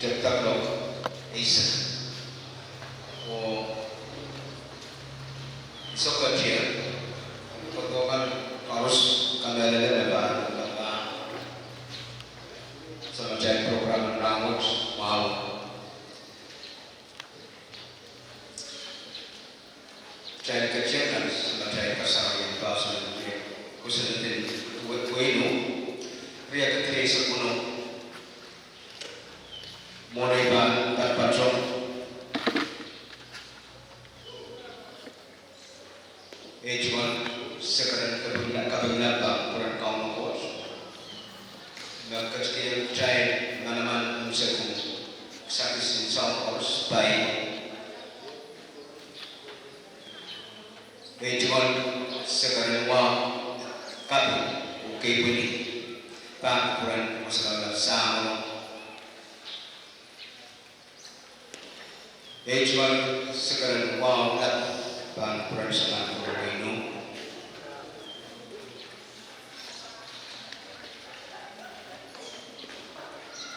Tagalog is o soccer chair pagkakan harus kandalanya lebar sama cahaya program rambut mau cahaya kecil kan sama cahaya kasar yang bahasa khususnya kueno ria ketri sepuno mulai ban tanpa cong cuma sekarang kabinet bang kurang kaum kos dan kecil cahaya mana-mana musuhku sakit sinsal harus baik cuma sekarang wah kabi oke bunyi bang kurang masalah sama cuma sekarang wah bang kurang sama ini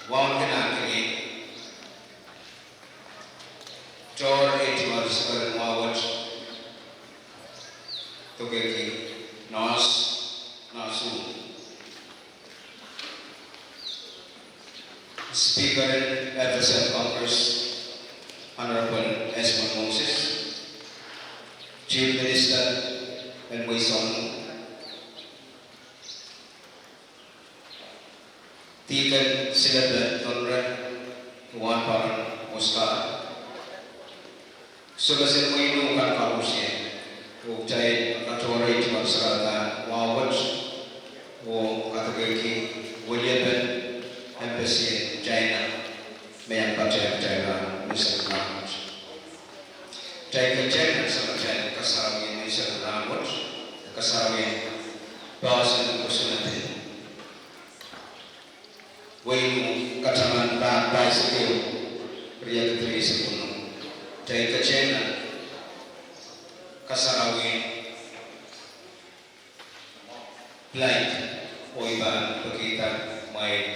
wah kena kini cor cuma sekarang wah tu kaki nasu Speaker FSL Congress Honorable Esmond Moses, Chief Minister and Wison, Tigan Silabla Tonra, Tuan Paran Oscar, Sugasin Winu Kankalusya, Ujai Katori Masalata, Wawat, O Katagaki, William Embassy, China, Mayan Pacha, China, Mr. Ramos. China China sama China Kasawi, Mr. Ramos, Kasawi, Boston, Kusunati. Wayne Kataman Bicycle, Ria Ketri Sepuno. China China Kasawi, Blight, Oiban, Pagita, my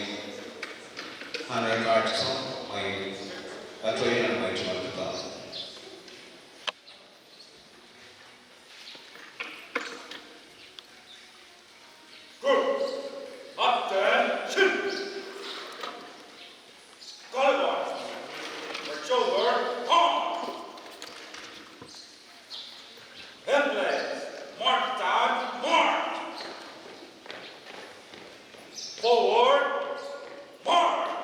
100 cards on my train and my 12,000. Good. Attention. Skyline. Shoulder on. Headlands. Mark down. Mark. Forward. Mark.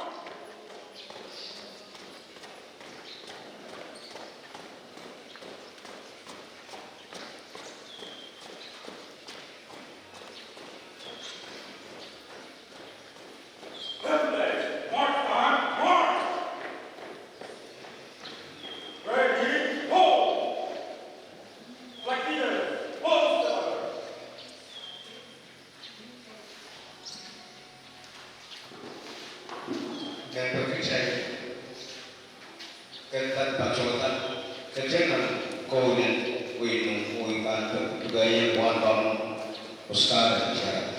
Dan berkecil ketat bacotan kecil konen winu uikan gaya wan bang Oscar bicara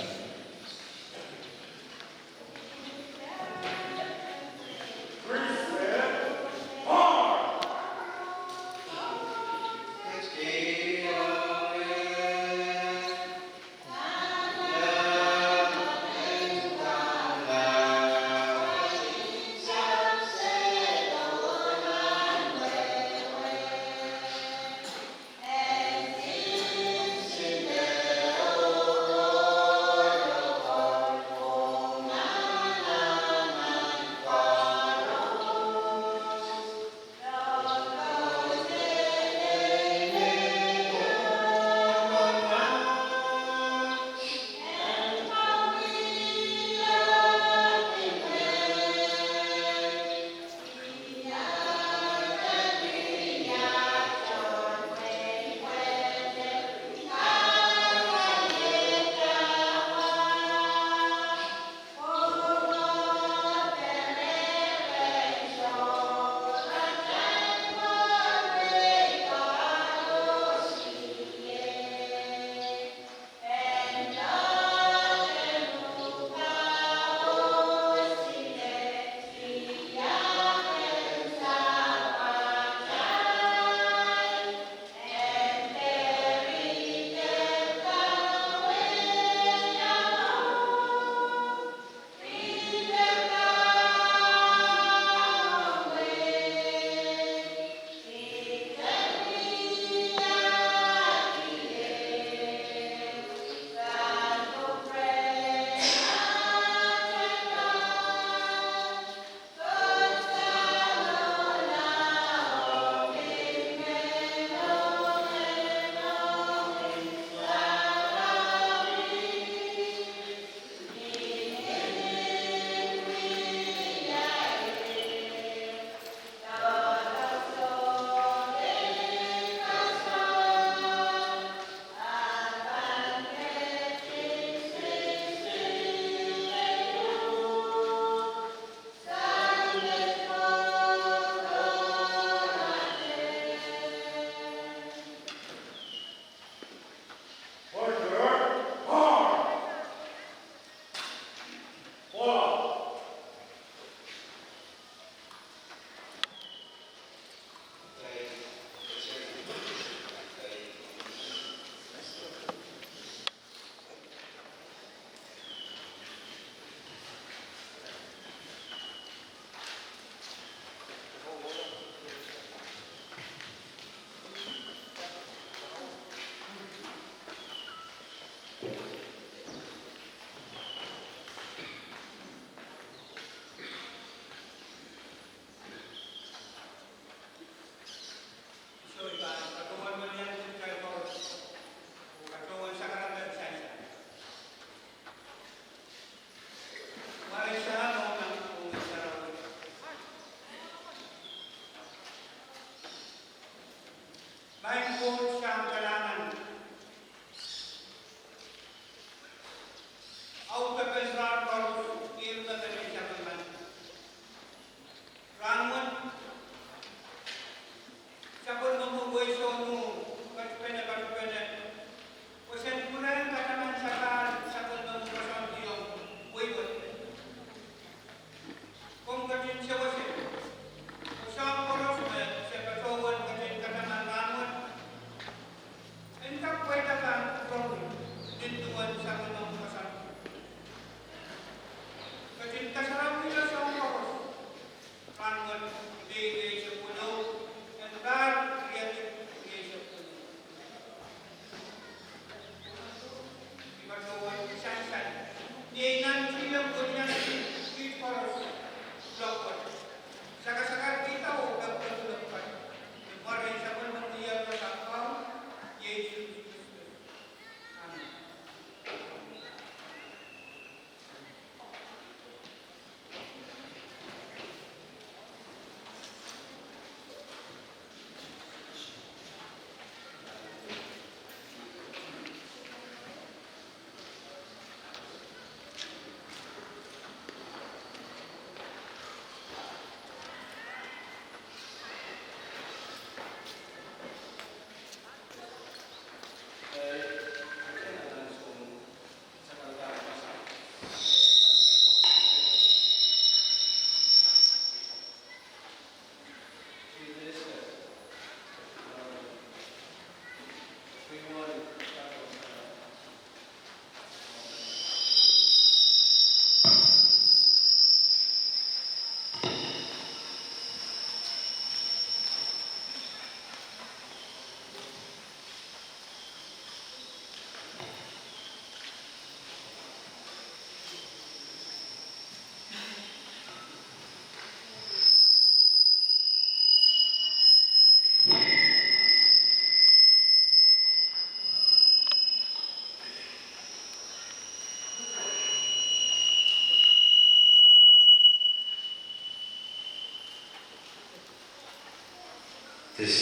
Tes.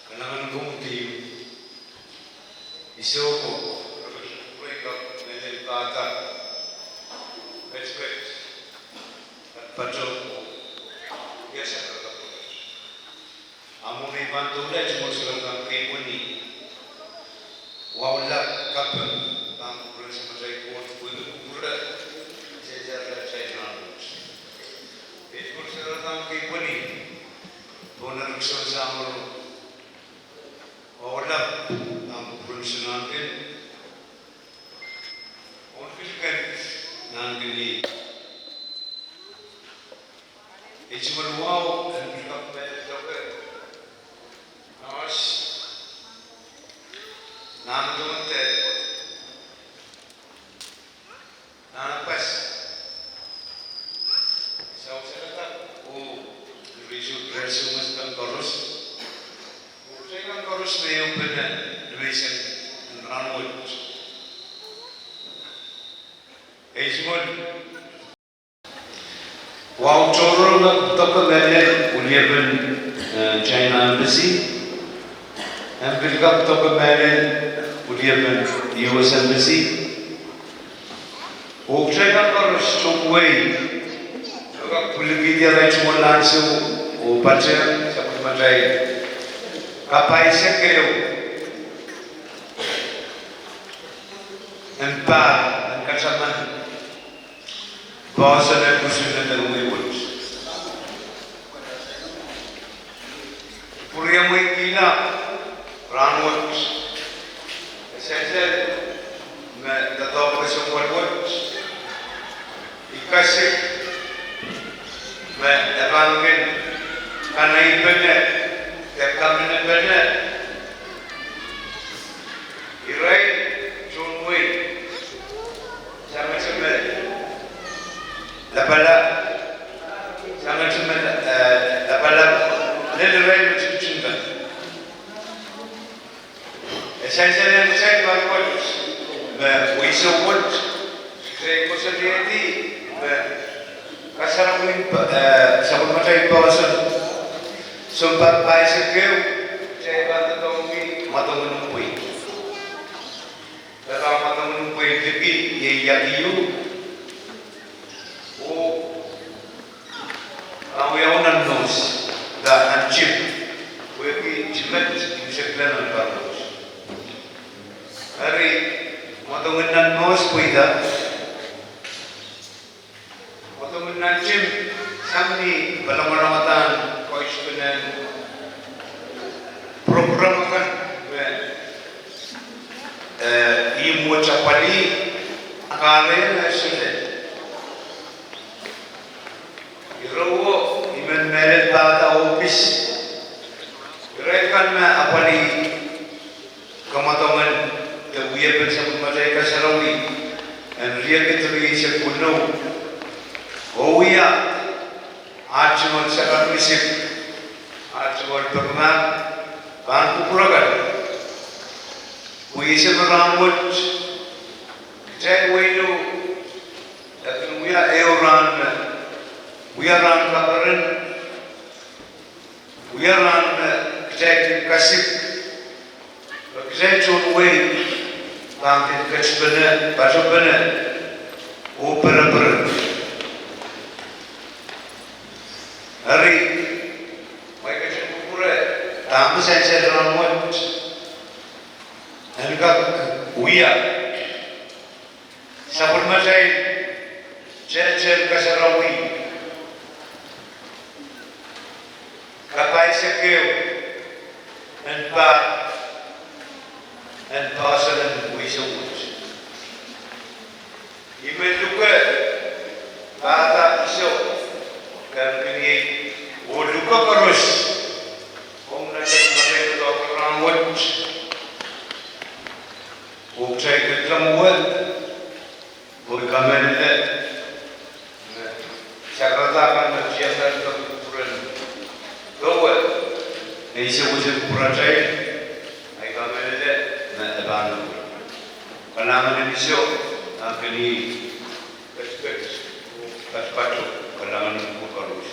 Kailangan kong team. Iso ko. Break up. Nilil kata. Respect. At patrol ko. Yes, sir. Amo may pantulad sa mga silang kay Puni. Wala kapan. Ang pura sa matay ko. Pura. Sejara saya namus. Itu silang kay Puni. Bonar kesan sama. Wala ang pura sa natin. Onfilkan natin ni. Itu meruau dan berkata Nós Nana Dumante Nana Pes Sao Serata O Resu Maskan Korus O Sekan Korus Mayo Pena Division Ranwood Ejimon Wow Choro Toka Mele Uliaban China Embassy and built up to the US Embassy. Okshakan Koros took away. Puligia rights one lands or Pacha, Sapumatai, Kapai Sekeo, and Pa and Kasaman, Boston and Pusin and Woods. Puriamui Kina. Ranwood, essential, the top of the wood, Ikasik, the Bankin, Kanai Bennett, the Cabinet Bennett, Irai, John Wayne, Samachamed, La Bala, Samachamed, La Bala, Little Rain, Chintan. Essentially, I'm saying about what we so what say possibility Kasaramin Sabumatai person some bicycle say about the donkey Matamunui the Matamunui to be a Yagiu oh now we own a nose the chip will be chimney in Sheklan. Hari, matamunan nos puida, matamunan jim, samni balamanamatan, koispunan, program kan, imu capali, kalian sudah. Irawo, iman meret bata office, irakan ma apali, kamataman. We have been some Malaika Sarawi and Riakatri Shakuno. Oh, we are Archibald Sakarisip, Archibald Perman, Banpuragan. We is a Ramwood, Jagway, that we are Eoran, we are on Kabaran, we are on Jack Kasip, Jack Way. Bangkit kecbana, bajabana, opera. Hari, mereka cakapura, tamu saya ramot, angkat uya, sabun macai, cer kasarawi, kapai sekeu, and parcel and we so much. Even look at Bata Iso, Company, or Lucaros, Homeland Dr. Ramwood, who take the Tramwood, who come in there, Sakata and the Chiaman of the Puran. Go well, Asia was a Purajay. Kalangan Indonesia akan di kaspatu kalangan Bukarus.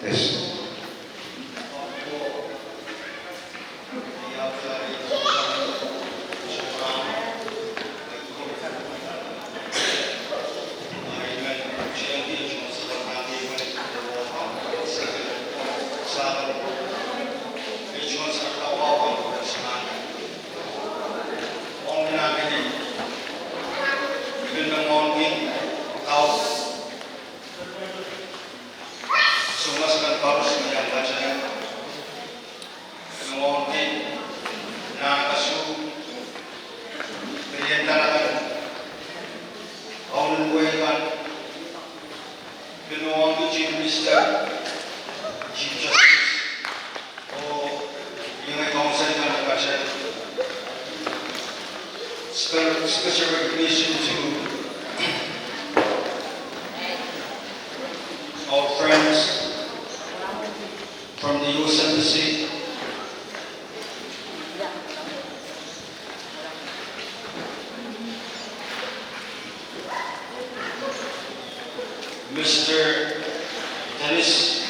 Yes. Chief Justice, or yung may counsel na nagkasya. Special recognition to our friends from the U.S. Embassy, Mr. Dennis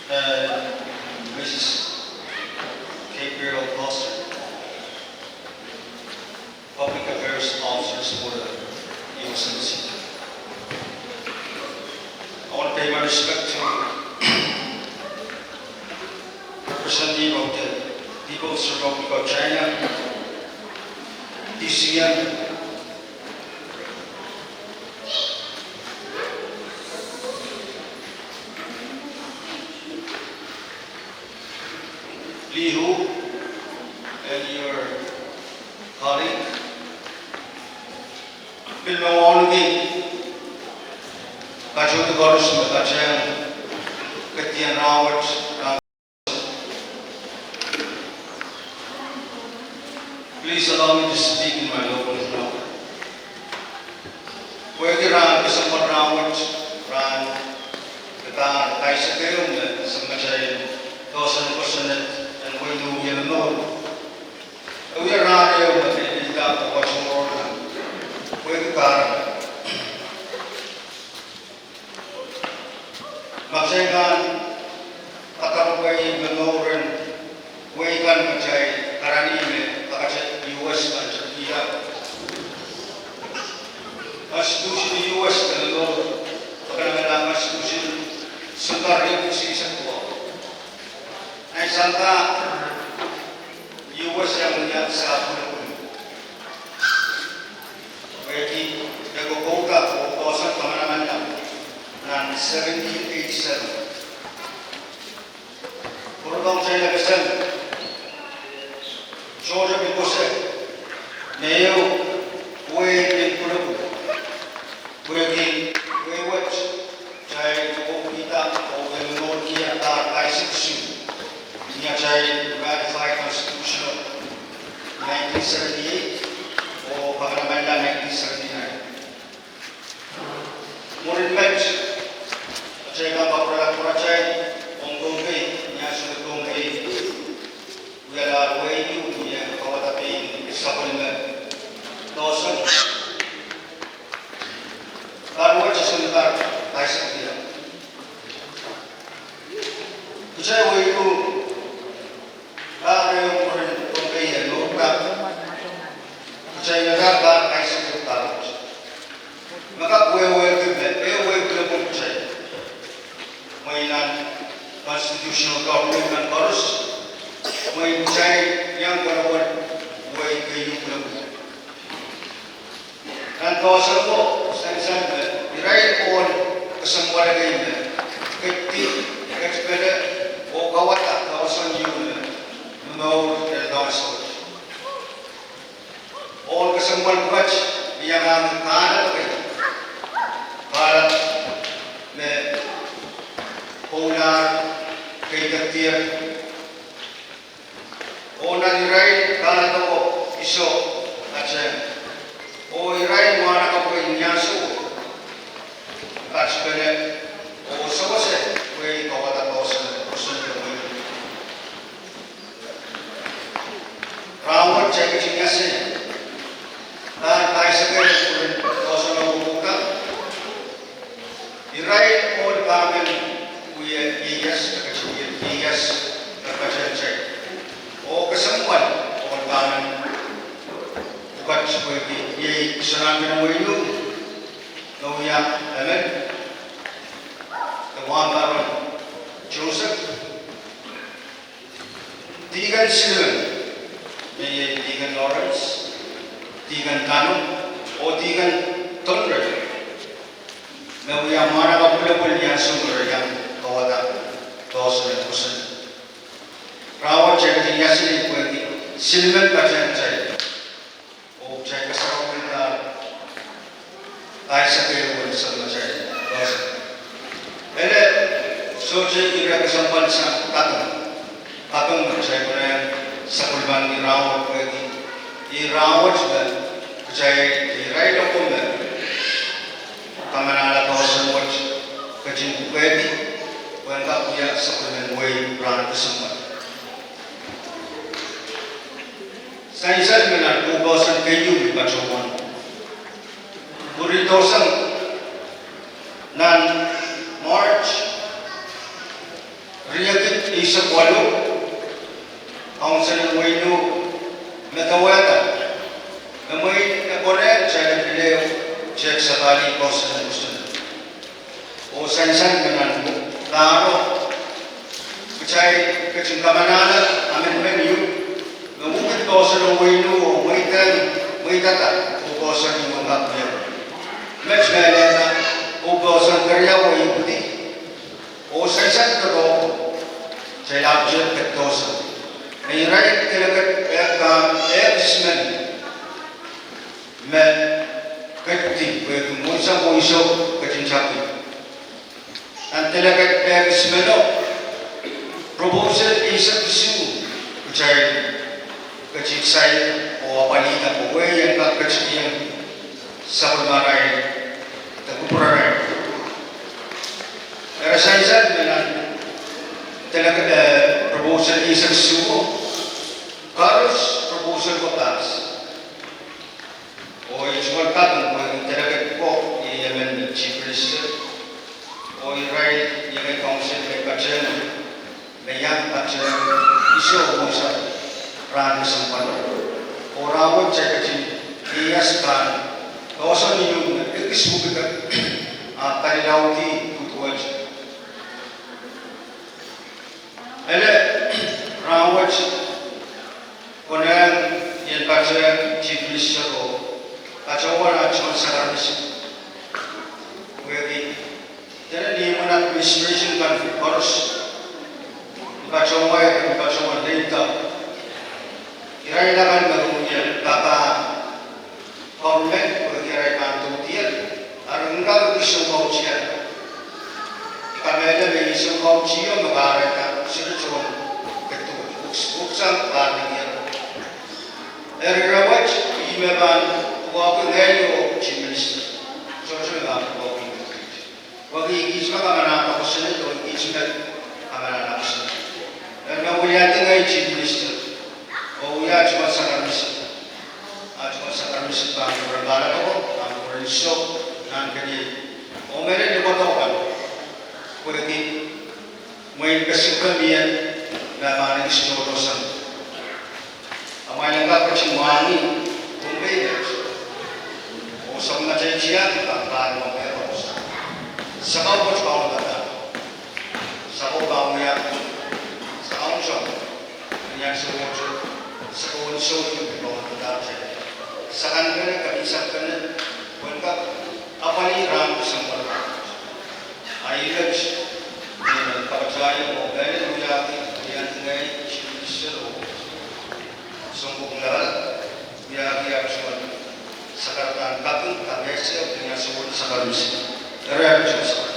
and Mrs. Gabriel Foster, public affairs officers for the U.S. Embassy. I want to pay my respect to representative of the People's Republic of China, DCM, Li Hu, and your colleague, Bill Mawangi, Kachut Gorus Matachen, Katian Rawat, please allow me to speak in my local tongue. Wegiran December Rawat, Ran, Katan, Kaisakayum, Samachay, 1,000%. We do here no. We are not able to be got to watch more. We got Masagan Akamway Ganoran, Wagan Majay, Karanime, Akacha, US and Japan. Constitution US and Lord, Pakanamana Constitution, Sundari Season 4. Ay Santa US yang melihat sa pun. Wedi nagkukuha ko tosan pamanaman ng 1787. Purutong saya nagasan. George Bicose, Mayo, Wade Pulubu, Wedi Wewet, Jai Kupita, Owenor Kia Tar Isaac Niachai ratified Constitution of 1978 or Paganamanda 1979. Murid Match, Chega Baprala Prachai, Ongongay, National Gongay, we are way you, we are Kawatapi, Supplement, Dawson, Karwach Sundar, Isaac. Which I will do. Yung murid kong kaya, lukta, siya nagkaka ay sa kutang. Makakuwewe kibet, kung siya. May constitutional government ng Paros, may siya yung karawan, may kayo lang. Ang kawasan po, sa iray po, kasamwala kayo na, kati, ekspede, o kawata, kawasan yun na, no, there's no source. All kesembuhan buat yang ada tu barat me polar kegatir ona irai kana tu iso aja o irai mana kau nyasu aspene o sebose we kawata tosen Rawat cek cinyasnya, dan Isaac kosong buka, irai all kamen ng winu, nauya Amen, Baron Joseph, Deacon Silvan, may Deacon Lawrence, Deacon Kano, o Deacon Tonre, nauya mana kapulapul niya sumber yang kawada, dosa dan kusan. Rawat jadi yasini kuati Silvan kajian saya, o saya kasarau kita, Aisyah keluar sama saya, dosa. Ele soje kira kesempatan sang tatang saya punya sekulban di rawat kuati, di rawat dan saya di rai dokumen, kamera dosa buat kejin kuati, wanita punya sekulban kuai berani kesempatan. Saya dengan kubasan kayu di bacokan. Buri dosan nan March riyakit isa kwalo ang sanang wino metawata namay nakoret sa pileo check sa tali kosan gusto o sansan dengan taro kacay kacang kamanana amin menu namukit dosan ng wino may tata o kosan yung mga kapya Match na ubasan karya o ikuti o sansan ko sa labjat katosa ay right talaga eksmen me kati kung munsa mo iso kacincapi ang talaga eksmeno proposal isa isu kucay kaciksay o apalita po yan kakacikiyang sa pagmaray tagupuran. Pero sa isa naman talaga proposal isang sumo, karos proposal ko taas. O isuwal katong kung talaga po i-yaman chief minister o i-right yung council may katsyan may yang katsyan iso mo sa rani sa pano. O rawag sa katsyan iyaskan dosa minum ikis bukan tarilauti tutuaj. Ele rawat konan yang kaca chief minister o kacawan acuan saranis. Jadi jadi di mana administration kan harus kacawan data. Kira-kira kan barunya data government berkira kantor dia, arenggal isu kaucian. Kami ada isu kaucian mengarahkan sesuatu ketua uksan artinya. Erawat imeban waktu gayo cimis. Soalnya nggak waktu itu. Waktu kisah kamera apa kesini tuh kisah kamera apa kesini. Dan mau lihat nggak cimis. Oh ya cuma sangat misal. Cuma sakar misal bang berbala ko, ang kuriso nan kadi o mere di botokan. Kuwi may kasikamian na maning sinodosan. Amay lang ka chimani kumbay o sa mga tiyaya ka paano mo pero sa bawat bawat sa bawat ya sa angso niya sa konsul yung bawat dati. Sakan ka na, kabisap ka na, kung ka, apaniram sa mga ayilaj, nagpapasaya mo, dahil uyaki, yan ngay, sinisiro, sumbong lahat, uyaki ako sa karatan kapag kabesi, o pinasuot sa kalusin. Pero siya sa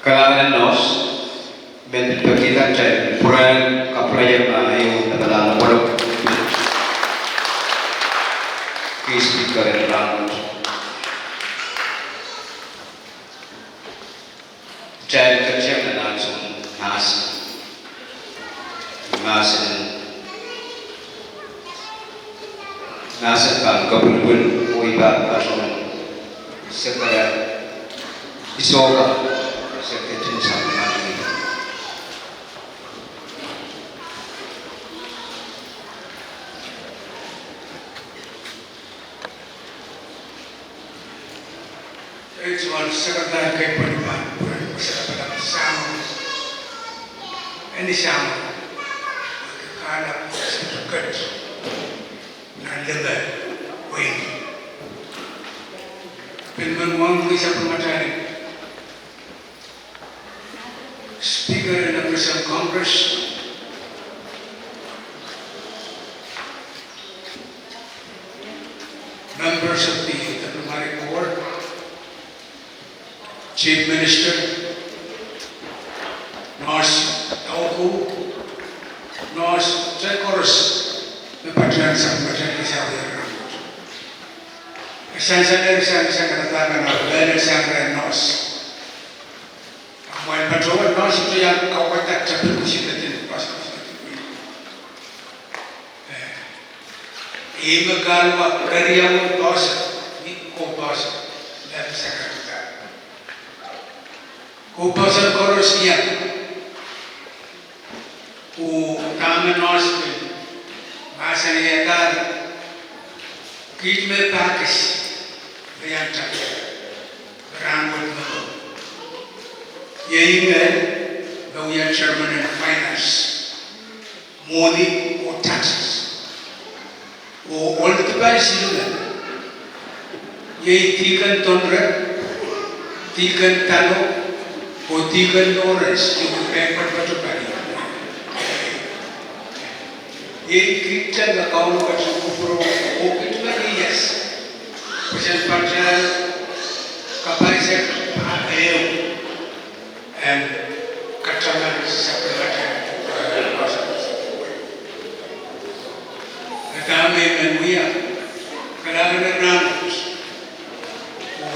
Kalangan nos, berkitar cai purang kaprayan ayu katalan walau kisi karen rambut cai kerja dan langsung nasi asalkan kabulbul uiba pasonan sekara isoka seketin sama ini. It's one secretary kepada masyarakat sama, ini sama, kalau sedekat, nanti win. Penguang bisa pematahari. Speaker in the President Congress, members of the diplomatic corps, Chief Minister, Nós Tauku, nós Tekoros, the Patriarch of Patriarch Saudi. Saya katakan benar saya nós. Mau patrol nós itu yang kau kata tapi mesti tidak pas. Ini kalau kerja nós, ini kau nós, dari saya katakan. Kau pasal koros dia. Nama nós bahasa dia kan kita pakai yang terakhir rambut baru. Yaitu beliau Chairman in Finance, Modi or taxes. All the best itu kan. Yaitu tiga tonre, tiga talo, or tiga lores itu paper batu bari. Yaitu kita nggak kau nak cukup pro, itu lagi yes. President Patel, Kapaiset, Ayo, and Kataman Secretary. Kami menuya, kerana rambut,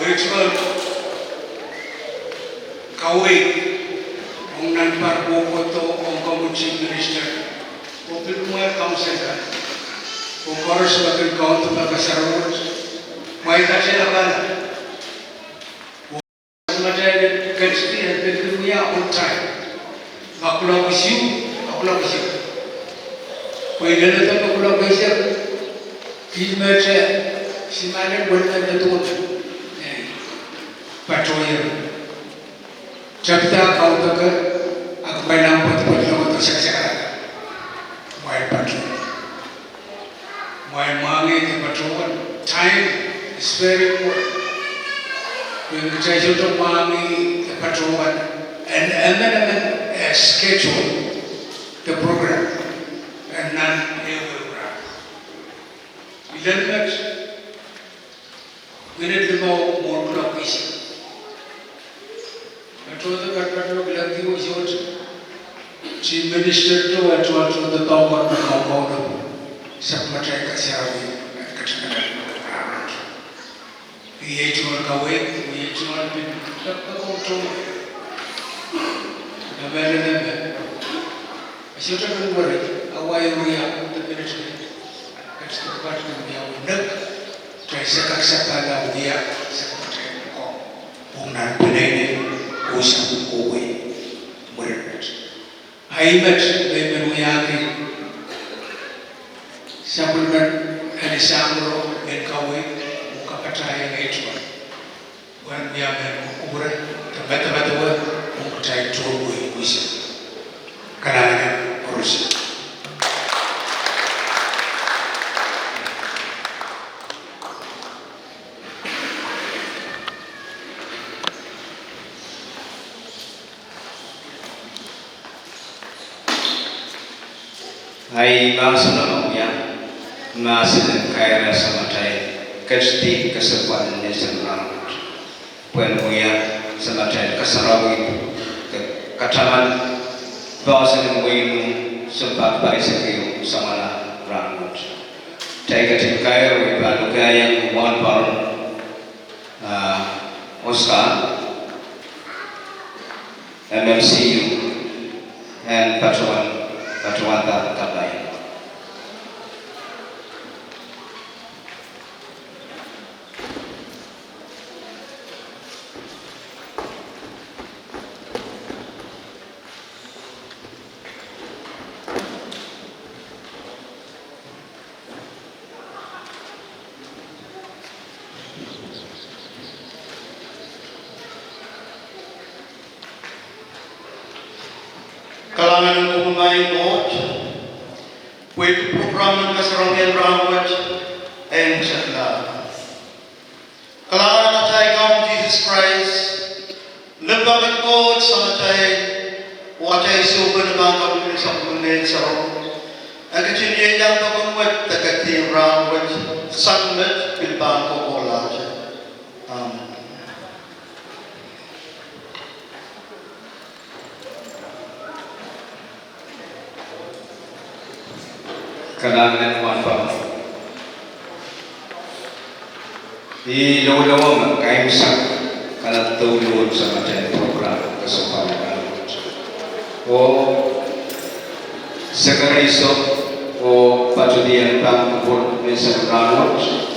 which one, Kawi, Ongnan Parbo Koto, Ongkomu Chief Minister, Opilumar Council, Okoros Bakil Kautu Bakasarot. Mai kasih apa? Semacam kerja yang berdunia on time. Aku lakukan siu. Kau ini letak aku lakukan siu. Kita macam si mana boleh betul. Patroli. Jika kau tak, aku main apa tu tu sekarang. Mai patroli. Mai mangi di patroli. Time. It's very important. We will try to mami the patrol and then schedule the program and not the program. We learn that we need to know more cooperation. Patrol the patrol lagi was Chief Minister to the top of the compound. Secretary Kasari Katrina. We cuma kawin, we cuma pintar kontrol. Namanya, asyik orang berbalik, awal yang terpilih kesepak dengan unik, tersekat sepada dia seperti kau, bukan penanya usah kue berat. Aimat beberapa sebelum ada samro dan kawin. Percaya itu, orang yang berumur tempat-tempat itu percaya itu bisa, kerana urus. Hai bangsa Indonesia, masih kaya sama saya. Kesti kesempatan nasional, penuhnya semacam keserawat, kataman bahasa yang winu sempat baik sama rambut. Jika kaya baru yang one pound Oscar, MMCU, and Patuan tak terbaik. Kalangan ng umay God, pwede program ng kasaramihan rawat ay musatla. Kalangan na tayo kang Jesus Christ, lebagin God sa matay, watay suba na mga kamunin sa kunin sa roh. Ang kachinyan niyang pagkumwag, tagati rawat, sangat bilbang ko kola siya. Amen. Kalangan wapa. Ilaw-lawang ang kaimsak kanat tulungan sa matay program kasupang o sa kariso o patudian pang kupul sa rawat